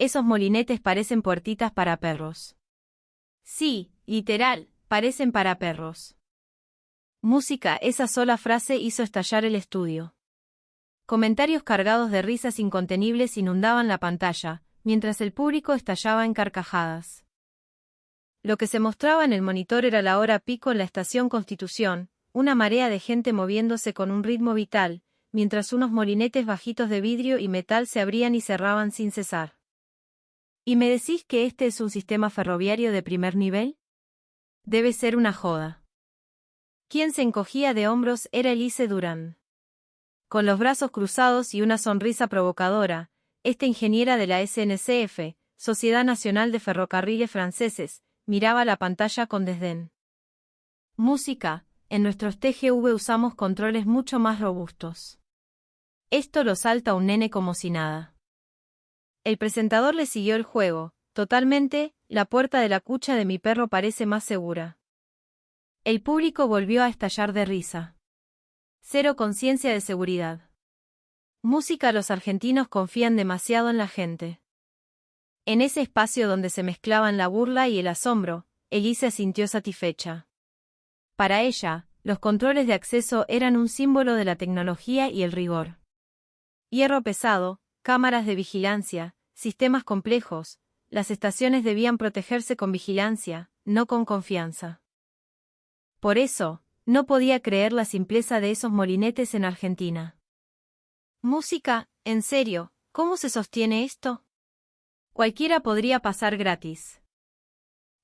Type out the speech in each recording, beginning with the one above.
Esos molinetes parecen puertitas para perros. Sí, literal, parecen para perros. Música, esa sola frase hizo estallar el estudio. Comentarios cargados de risas incontenibles inundaban la pantalla, mientras el público estallaba en carcajadas. Lo que se mostraba en el monitor era la hora pico en la estación Constitución, una marea de gente moviéndose con un ritmo vital, mientras unos molinetes bajitos de vidrio y metal se abrían y cerraban sin cesar. ¿Y me decís que este es un sistema ferroviario de primer nivel? Debe ser una joda. Quien se encogía de hombros era Elise Durán. Con los brazos cruzados y una sonrisa provocadora, esta ingeniera de la SNCF, Sociedad Nacional de Ferrocarriles Franceses, miraba la pantalla con desdén. Música, en nuestros TGV usamos controles mucho más robustos. Esto lo salta un nene como si nada. El presentador le siguió el juego, totalmente, la puerta de la cucha de mi perro parece más segura. El público volvió a estallar de risa. Cero conciencia de seguridad. Música, los argentinos confían demasiado en la gente. En ese espacio donde se mezclaban la burla y el asombro, Elise sintió satisfecha. Para ella, los controles de acceso eran un símbolo de la tecnología y el rigor. Hierro pesado, cámaras de vigilancia, sistemas complejos, las estaciones debían protegerse con vigilancia, no con confianza. Por eso, no podía creer la simpleza de esos molinetes en Argentina. Música, en serio, ¿cómo se sostiene esto? Cualquiera podría pasar gratis.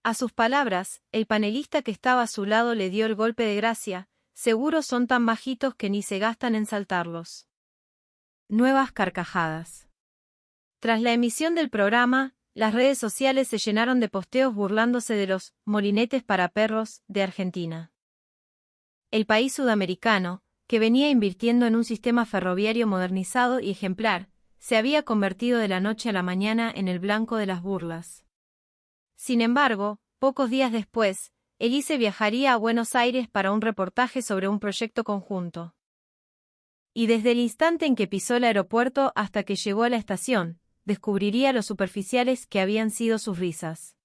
A sus palabras, el panelista que estaba a su lado le dio el golpe de gracia, seguro son tan bajitos que ni se gastan en saltarlos. Nuevas carcajadas. Tras la emisión del programa, las redes sociales se llenaron de posteos burlándose de los molinetes para perros de Argentina. El país sudamericano, que venía invirtiendo en un sistema ferroviario modernizado y ejemplar, se había convertido de la noche a la mañana en el blanco de las burlas. Sin embargo, pocos días después, Elise viajaría a Buenos Aires para un reportaje sobre un proyecto conjunto. Y desde el instante en que pisó el aeropuerto hasta que llegó a la estación, descubriría lo superficiales que habían sido sus risas.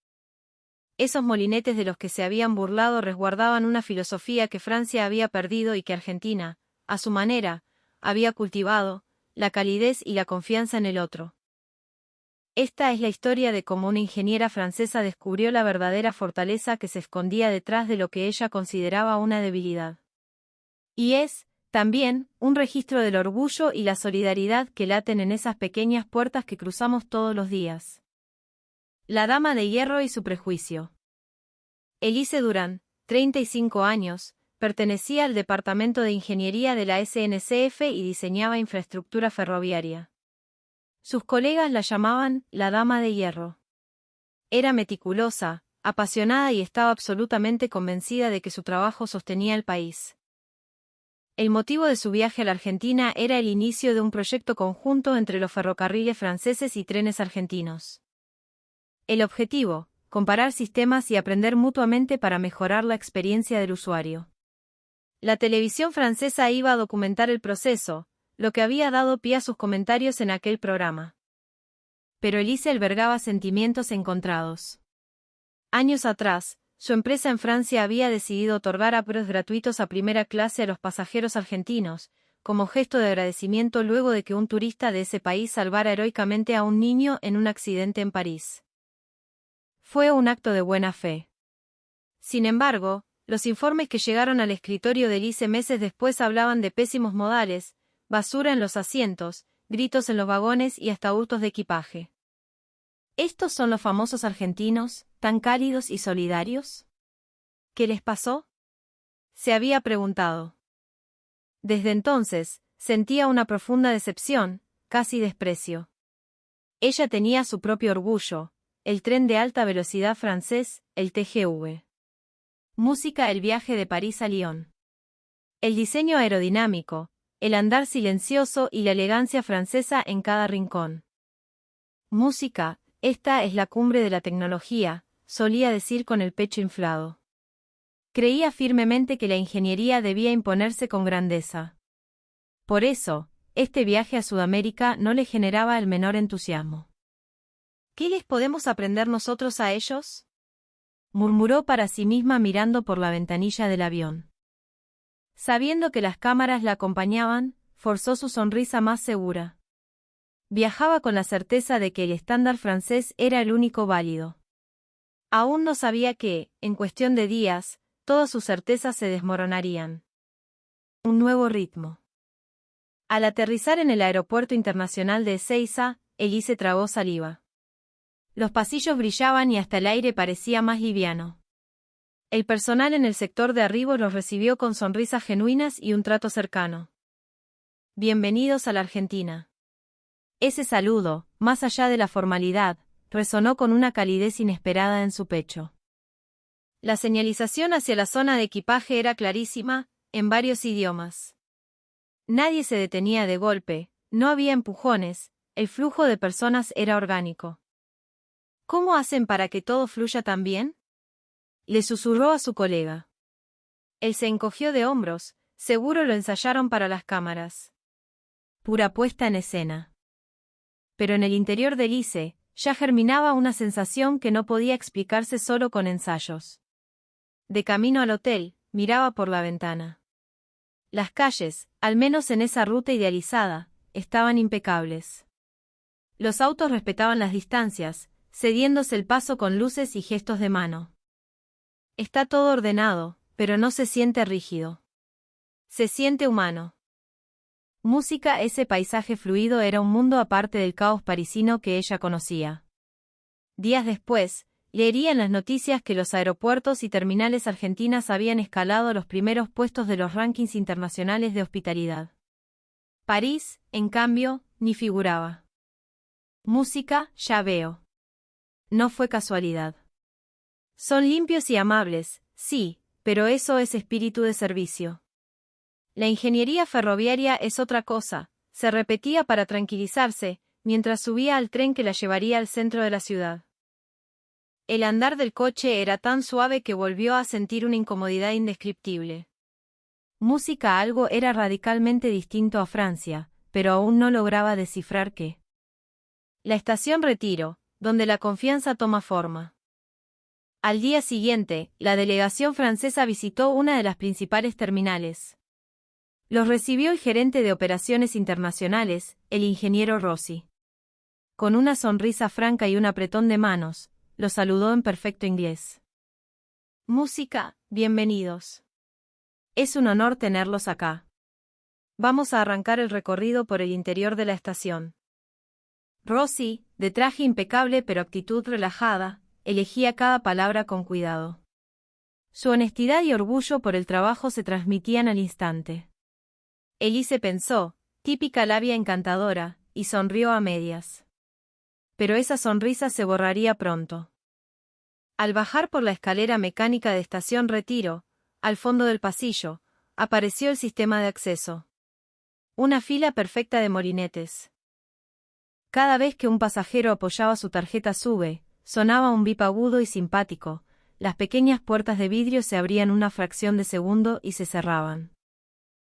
Esos molinetes de los que se habían burlado resguardaban una filosofía que Francia había perdido y que Argentina, a su manera, había cultivado, la calidez y la confianza en el otro. Esta es la historia de cómo una ingeniera francesa descubrió la verdadera fortaleza que se escondía detrás de lo que ella consideraba una debilidad. Y es, también, un registro del orgullo y la solidaridad que laten en esas pequeñas puertas que cruzamos todos los días. La dama de hierro y su prejuicio. Elise Durán, 35 años, pertenecía al departamento de ingeniería de la SNCF y diseñaba infraestructura ferroviaria. Sus colegas la llamaban la dama de hierro. Era meticulosa, apasionada y estaba absolutamente convencida de que su trabajo sostenía el país. El motivo de su viaje a la Argentina era el inicio de un proyecto conjunto entre los ferrocarriles franceses y trenes argentinos. El objetivo, comparar sistemas y aprender mutuamente para mejorar la experiencia del usuario. La televisión francesa iba a documentar el proceso, lo que había dado pie a sus comentarios en aquel programa. Pero Elise albergaba sentimientos encontrados. Años atrás, su empresa en Francia había decidido otorgar apros gratuitos a primera clase a los pasajeros argentinos, como gesto de agradecimiento luego de que un turista de ese país salvara heroicamente a un niño en un accidente en París. Fue un acto de buena fe. Sin embargo, los informes que llegaron al escritorio de Elise meses después hablaban de pésimos modales, basura en los asientos, gritos en los vagones y hasta hurtos de equipaje. ¿Estos son los famosos argentinos, tan cálidos y solidarios? ¿Qué les pasó? Se había preguntado. Desde entonces, sentía una profunda decepción, casi desprecio. Ella tenía su propio orgullo, el tren de alta velocidad francés, el TGV. Música, el viaje de París a Lyon. El diseño aerodinámico, el andar silencioso y la elegancia francesa en cada rincón. Música, esta es la cumbre de la tecnología, solía decir con el pecho inflado. Creía firmemente que la ingeniería debía imponerse con grandeza. Por eso, este viaje a Sudamérica no le generaba el menor entusiasmo. ¿Qué les podemos aprender nosotros a ellos? Murmuró para sí misma mirando por la ventanilla del avión. Sabiendo que las cámaras la acompañaban, forzó su sonrisa más segura. Viajaba con la certeza de que el estándar francés era el único válido. Aún no sabía que, en cuestión de días, todas sus certezas se desmoronarían. Un nuevo ritmo. Al aterrizar en el aeropuerto internacional de Ezeiza, Elise tragó saliva. Los pasillos brillaban y hasta el aire parecía más liviano. El personal en el sector de arribo los recibió con sonrisas genuinas y un trato cercano. Bienvenidos a la Argentina. Ese saludo, más allá de la formalidad, resonó con una calidez inesperada en su pecho. La señalización hacia la zona de equipaje era clarísima, en varios idiomas. Nadie se detenía de golpe, no había empujones, el flujo de personas era orgánico. ¿Cómo hacen para que todo fluya tan bien? Le susurró a su colega. Él se encogió de hombros, seguro lo ensayaron para las cámaras. Pura puesta en escena. Pero en el interior de Elise, ya germinaba una sensación que no podía explicarse solo con ensayos. De camino al hotel, miraba por la ventana. Las calles, al menos en esa ruta idealizada, estaban impecables. Los autos respetaban las distancias, cediéndose el paso con luces y gestos de mano. Está todo ordenado, pero no se siente rígido. Se siente humano. Música. Ese paisaje fluido era un mundo aparte del caos parisino que ella conocía. Días después, leería en las noticias que los aeropuertos y terminales argentinas habían escalado los primeros puestos de los rankings internacionales de hospitalidad. París, en cambio, ni figuraba. Música. Ya veo. No fue casualidad. Son limpios y amables, sí, pero eso es espíritu de servicio. La ingeniería ferroviaria es otra cosa, se repetía para tranquilizarse, mientras subía al tren que la llevaría al centro de la ciudad. El andar del coche era tan suave que volvió a sentir una incomodidad indescriptible. Música. Algo era radicalmente distinto a Francia, pero aún no lograba descifrar qué. La estación Retiro, donde la confianza toma forma. Al día siguiente, la delegación francesa visitó una de las principales terminales. Los recibió el gerente de operaciones internacionales, el ingeniero Rossi. Con una sonrisa franca y un apretón de manos, los saludó en perfecto inglés. Música. Bienvenidos. Es un honor tenerlos acá. Vamos a arrancar el recorrido por el interior de la estación. Rossi, de traje impecable pero actitud relajada, elegía cada palabra con cuidado. Su honestidad y orgullo por el trabajo se transmitían al instante. Elise pensó, típica labia encantadora, y sonrió a medias. Pero esa sonrisa se borraría pronto. Al bajar por la escalera mecánica de Estación Retiro, al fondo del pasillo, apareció el sistema de acceso. Una fila perfecta de morinetes. Cada vez que un pasajero apoyaba su tarjeta SUBE, sonaba un bip agudo y simpático, las pequeñas puertas de vidrio se abrían una fracción de segundo y se cerraban.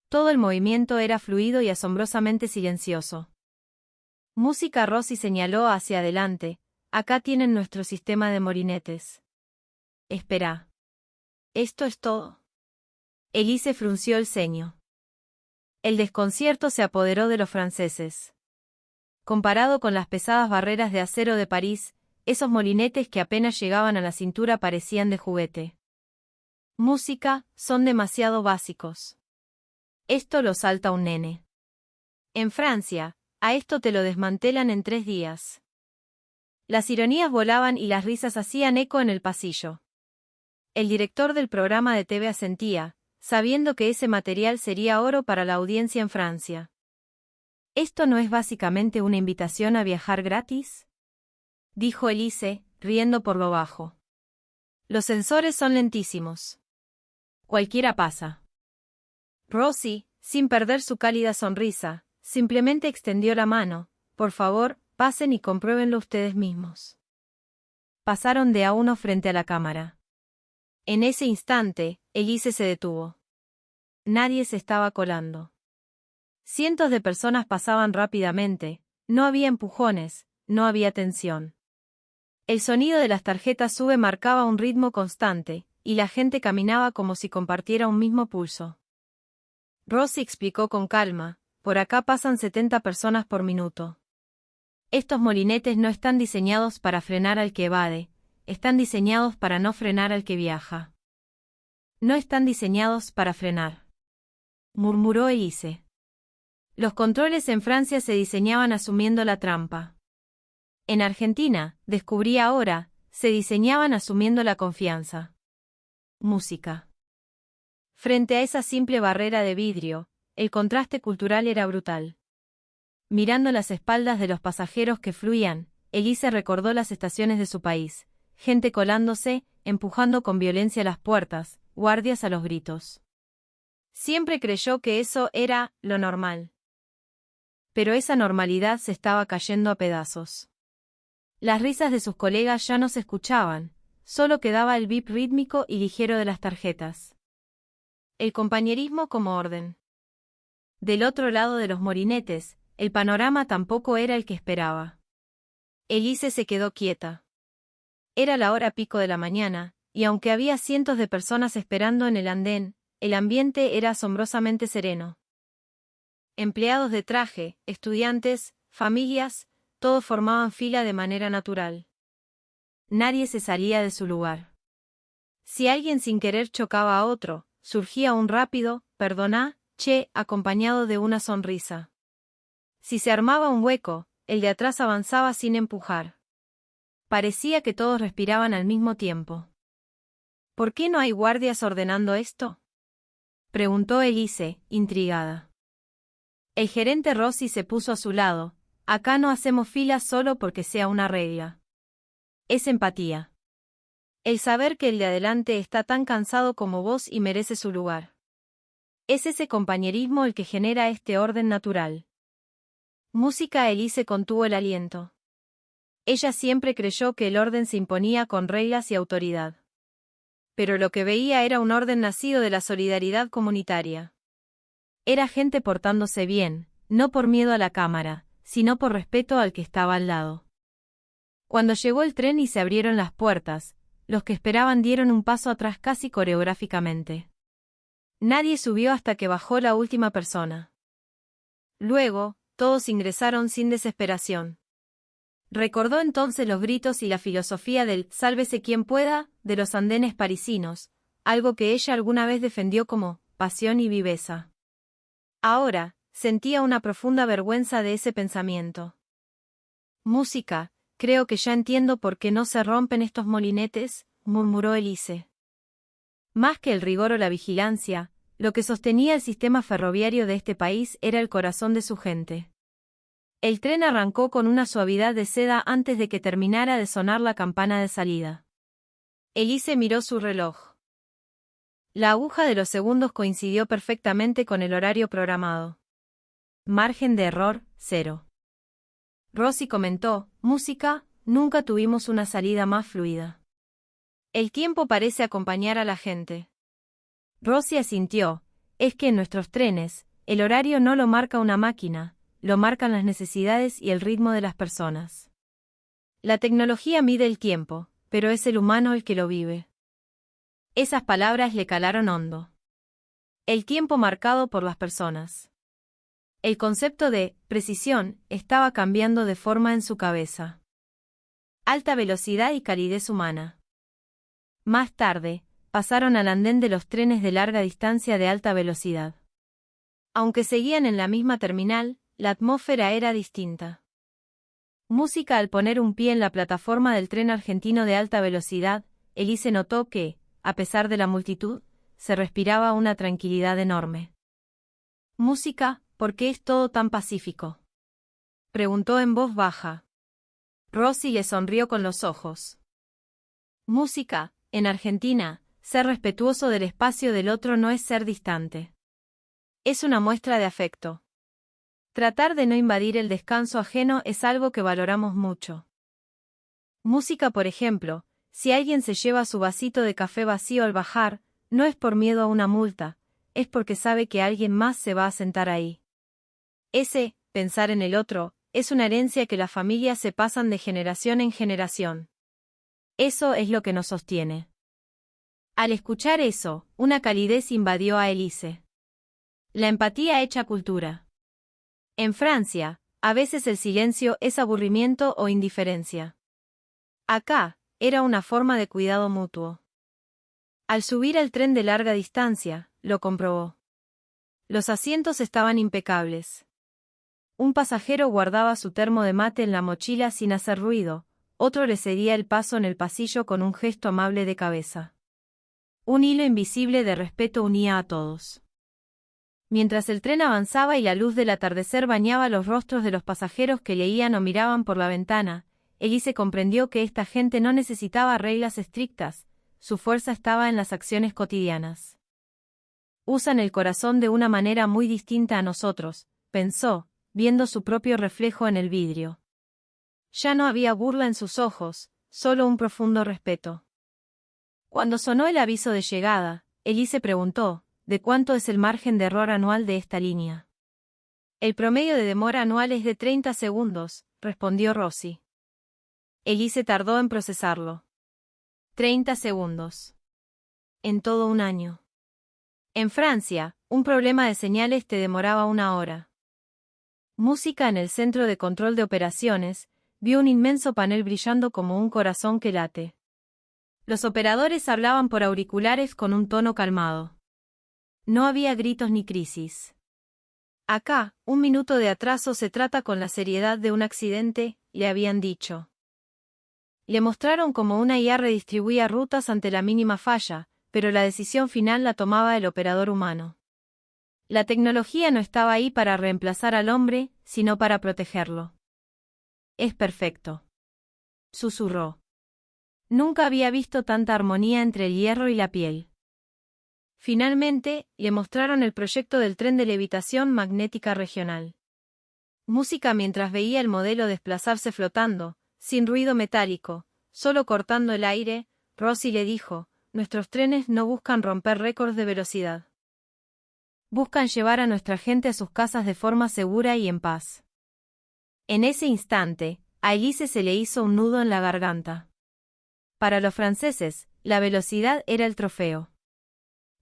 Todo el movimiento era fluido y asombrosamente silencioso. Música. Rossi señaló hacia adelante, acá tienen nuestro sistema de morinetes. Espera. ¿Esto es todo? Elise frunció el ceño. El desconcierto se apoderó de los franceses. Comparado con las pesadas barreras de acero de París, esos molinetes que apenas llegaban a la cintura parecían de juguete. Música. Son demasiado básicos. Esto lo salta un nene. En Francia, a esto te lo desmantelan en 3 días. Las ironías volaban y las risas hacían eco en el pasillo. El director del programa de TV asentía, sabiendo que ese material sería oro para la audiencia en Francia. ¿Esto no es básicamente una invitación a viajar gratis?, dijo Elise, riendo por lo bajo. Los sensores son lentísimos. Cualquiera pasa. Rossi, sin perder su cálida sonrisa, simplemente extendió la mano. Por favor, pasen y compruébenlo ustedes mismos. Pasaron de a uno frente a la cámara. En ese instante, Elise se detuvo. Nadie se estaba colando. Cientos de personas pasaban rápidamente, no había empujones, no había tensión. El sonido de las tarjetas SUBE marcaba un ritmo constante, y la gente caminaba como si compartiera un mismo pulso. Rossi explicó con calma, por acá pasan 70 personas por minuto. Estos molinetes no están diseñados para frenar al que evade, están diseñados para no frenar al que viaja. No están diseñados para frenar, murmuró Elise. Los controles en Francia se diseñaban asumiendo la trampa. En Argentina, descubrí ahora, se diseñaban asumiendo la confianza. Música. Frente a esa simple barrera de vidrio, el contraste cultural era brutal. Mirando las espaldas de los pasajeros que fluían, Elise recordó las estaciones de su país, gente colándose, empujando con violencia las puertas, guardias a los gritos. Siempre creyó que eso era lo normal. Pero esa normalidad se estaba cayendo a pedazos. Las risas de sus colegas ya no se escuchaban, solo quedaba el bip rítmico y ligero de las tarjetas. El compañerismo como orden. Del otro lado de los morinetes, el panorama tampoco era el que esperaba. Elise se quedó quieta. Era la hora pico de la mañana, y aunque había cientos de personas esperando en el andén, el ambiente era asombrosamente sereno. Empleados de traje, estudiantes, familias, todos formaban fila de manera natural. Nadie se salía de su lugar. Si alguien sin querer chocaba a otro, surgía un rápido, «Perdona, che», acompañado de una sonrisa. Si se armaba un hueco, el de atrás avanzaba sin empujar. Parecía que todos respiraban al mismo tiempo. ¿Por qué no hay guardias ordenando esto?, preguntó Elise, intrigada. El gerente Rossi se puso a su lado. Acá no hacemos filas solo porque sea una regla. Es empatía. El saber que el de adelante está tan cansado como vos y merece su lugar. Es ese compañerismo el que genera este orden natural. Música. Elise contuvo el aliento. Ella siempre creyó que el orden se imponía con reglas y autoridad. Pero lo que veía era un orden nacido de la solidaridad comunitaria. Era gente portándose bien, no por miedo a la cámara, sino por respeto al que estaba al lado. Cuando llegó el tren y se abrieron las puertas, los que esperaban dieron un paso atrás casi coreográficamente. Nadie subió hasta que bajó la última persona. Luego, todos ingresaron sin desesperación. Recordó entonces los gritos y la filosofía del «sálvese quien pueda» de los andenes parisinos, algo que ella alguna vez defendió como pasión y viveza. Ahora, sentía una profunda vergüenza de ese pensamiento. Música. Creo que ya entiendo por qué no se rompen estos molinetes, murmuró Elise. Más que el rigor o la vigilancia, lo que sostenía el sistema ferroviario de este país era el corazón de su gente. El tren arrancó con una suavidad de seda antes de que terminara de sonar la campana de salida. Elise miró su reloj. La aguja de los segundos coincidió perfectamente con el horario programado. Margen de error, 0. Rossi comentó, música, nunca tuvimos una salida más fluida. El tiempo parece acompañar a la gente. Rossi asintió, es que en nuestros trenes, el horario no lo marca una máquina, lo marcan las necesidades y el ritmo de las personas. La tecnología mide el tiempo, pero es el humano el que lo vive. Esas palabras le calaron hondo. El tiempo marcado por las personas. El concepto de precisión estaba cambiando de forma en su cabeza. Alta velocidad y calidez humana. Más tarde, pasaron al andén de los trenes de larga distancia de alta velocidad. Aunque seguían en la misma terminal, la atmósfera era distinta. Música. Al poner un pie en la plataforma del tren argentino de alta velocidad, Elise notó que, a pesar de la multitud, se respiraba una tranquilidad enorme. Música. ¿Por qué es todo tan pacífico?, preguntó en voz baja. Rossi le sonrió con los ojos. Música. En Argentina, ser respetuoso del espacio del otro no es ser distante. Es una muestra de afecto. Tratar de no invadir el descanso ajeno es algo que valoramos mucho. Música. Por ejemplo, si alguien se lleva su vasito de café vacío al bajar, no es por miedo a una multa, es porque sabe que alguien más se va a sentar ahí. Ese, pensar en el otro, es una herencia que las familias se pasan de generación en generación. Eso es lo que nos sostiene. Al escuchar eso, una calidez invadió a Elise. La empatía hecha cultura. En Francia, a veces el silencio es aburrimiento o indiferencia. Acá, era una forma de cuidado mutuo. Al subir al tren de larga distancia, lo comprobó. Los asientos estaban impecables. Un pasajero guardaba su termo de mate en la mochila sin hacer ruido, otro le cedía el paso en el pasillo con un gesto amable de cabeza. Un hilo invisible de respeto unía a todos. Mientras el tren avanzaba y la luz del atardecer bañaba los rostros de los pasajeros que leían o miraban por la ventana, Elise comprendió que esta gente no necesitaba reglas estrictas, su fuerza estaba en las acciones cotidianas. Usan el corazón de una manera muy distinta a nosotros, pensó, viendo su propio reflejo en el vidrio. Ya no había burla en sus ojos, solo un profundo respeto. Cuando sonó el aviso de llegada, Elise preguntó, ¿de cuánto es el margen de error anual de esta línea? El promedio de demora anual es de 30 segundos, respondió Rossi. Elise tardó en procesarlo. 30 segundos. En todo un año. En Francia, un problema de señales te demoraba 1 hora. Música en el centro de control de operaciones, vio un inmenso panel brillando como un corazón que late. Los operadores hablaban por auriculares con un tono calmado. No había gritos ni crisis. Acá, 1 minuto de atraso se trata con la seriedad de un accidente, le habían dicho. Le mostraron cómo una IA redistribuía rutas ante la mínima falla, pero la decisión final la tomaba el operador humano. La tecnología no estaba ahí para reemplazar al hombre, sino para protegerlo. Es perfecto. Susurró. Nunca había visto tanta armonía entre el hierro y la piel. Finalmente, le mostraron el proyecto del tren de levitación magnética regional. Música mientras veía el modelo desplazarse flotando, sin ruido metálico, solo cortando el aire, Rossi le dijo, nuestros trenes no buscan romper récords de velocidad. Buscan llevar a nuestra gente a sus casas de forma segura y en paz. En ese instante, a Elise se le hizo un nudo en la garganta. Para los franceses, la velocidad era el trofeo.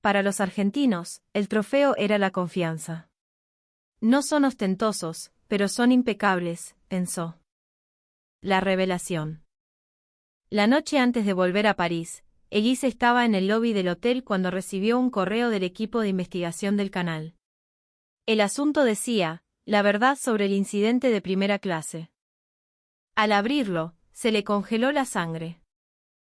Para los argentinos, el trofeo era la confianza. No son ostentosos, pero son impecables, pensó. La revelación. La noche antes de volver a París, Elise estaba en el lobby del hotel cuando recibió un correo del equipo de investigación del canal. El asunto decía, la verdad sobre el incidente de primera clase. Al abrirlo, se le congeló la sangre.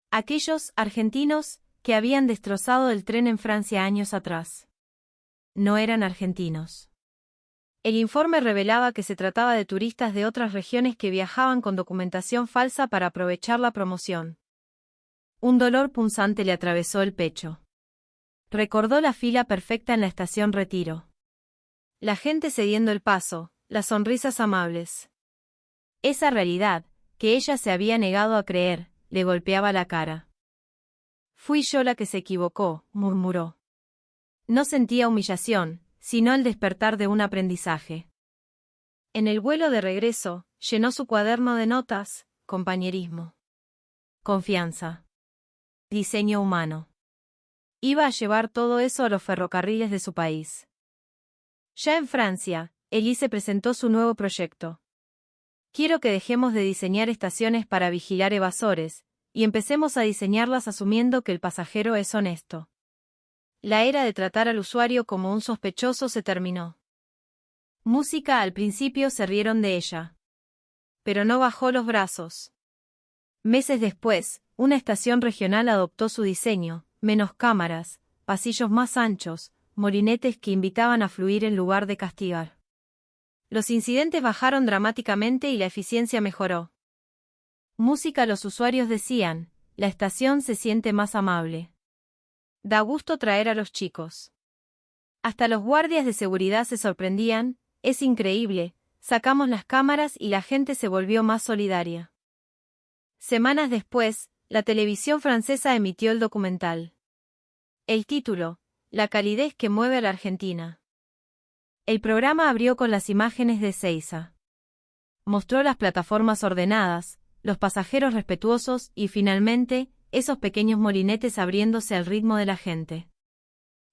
Aquellos argentinos que habían destrozado el tren en Francia años atrás. No eran argentinos. El informe revelaba que se trataba de turistas de otras regiones que viajaban con documentación falsa para aprovechar la promoción. Un dolor punzante le atravesó el pecho. Recordó la fila perfecta en la estación Retiro. La gente cediendo el paso, las sonrisas amables. Esa realidad, que ella se había negado a creer, le golpeaba la cara. Fui yo la que se equivocó, murmuró. No sentía humillación, sino el despertar de un aprendizaje. En el vuelo de regreso, llenó su cuaderno de notas, compañerismo. Confianza. Diseño humano. Iba a llevar todo eso a los ferrocarriles de su país. Ya en Francia, Elise presentó su nuevo proyecto. Quiero que dejemos de diseñar estaciones para vigilar evasores, y empecemos a diseñarlas asumiendo que el pasajero es honesto. La era de tratar al usuario como un sospechoso se terminó. Música al principio se rieron de ella. Pero no bajó los brazos. Meses después, una estación regional adoptó su diseño, menos cámaras, pasillos más anchos, molinetes que invitaban a fluir en lugar de castigar. Los incidentes bajaron dramáticamente y la eficiencia mejoró. Música los usuarios decían, la estación se siente más amable. Da gusto traer a los chicos. Hasta los guardias de seguridad se sorprendían, es increíble, sacamos las cámaras y la gente se volvió más solidaria. Semanas después, la televisión francesa emitió el documental. El título, La calidez que mueve a la Argentina. El programa abrió con las imágenes de Ezeiza. Mostró las plataformas ordenadas, los pasajeros respetuosos y, finalmente, esos pequeños molinetes abriéndose al ritmo de la gente.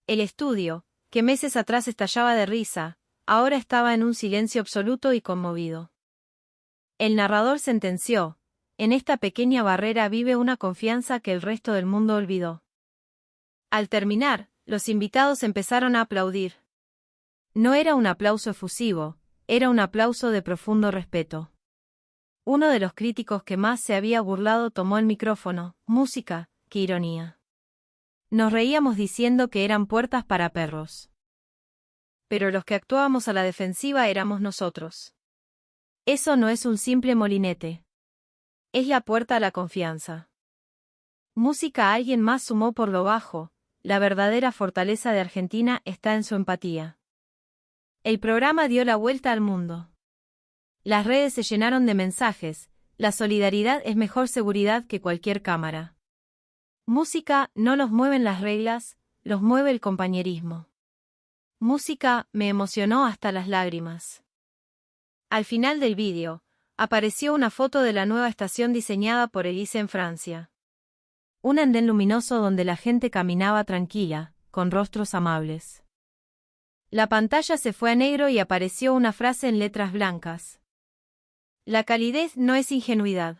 El estudio, que meses atrás estallaba de risa, ahora estaba en un silencio absoluto y conmovido. El narrador sentenció: en esta pequeña barrera vive una confianza que el resto del mundo olvidó. Al terminar, los invitados empezaron a aplaudir. No era un aplauso efusivo, era un aplauso de profundo respeto. Uno de los críticos que más se había burlado tomó el micrófono. Música, qué ironía. Nos reíamos diciendo que eran puertas para perros. Pero los que actuábamos a la defensiva éramos nosotros. Eso no es un simple molinete. Es la puerta a la confianza. Música. Alguien más sumó por lo bajo: la verdadera fortaleza de Argentina está en su empatía. El programa dio la vuelta al mundo. Las redes se llenaron de mensajes: la solidaridad es mejor seguridad que cualquier cámara. Música, no los mueven las reglas, los mueve el compañerismo. Música, me emocionó hasta las lágrimas. Al final del vídeo, apareció una foto de la nueva estación diseñada por Elise en Francia. Un andén luminoso donde la gente caminaba tranquila, con rostros amables. La pantalla se fue a negro y apareció una frase en letras blancas: la calidez no es ingenuidad.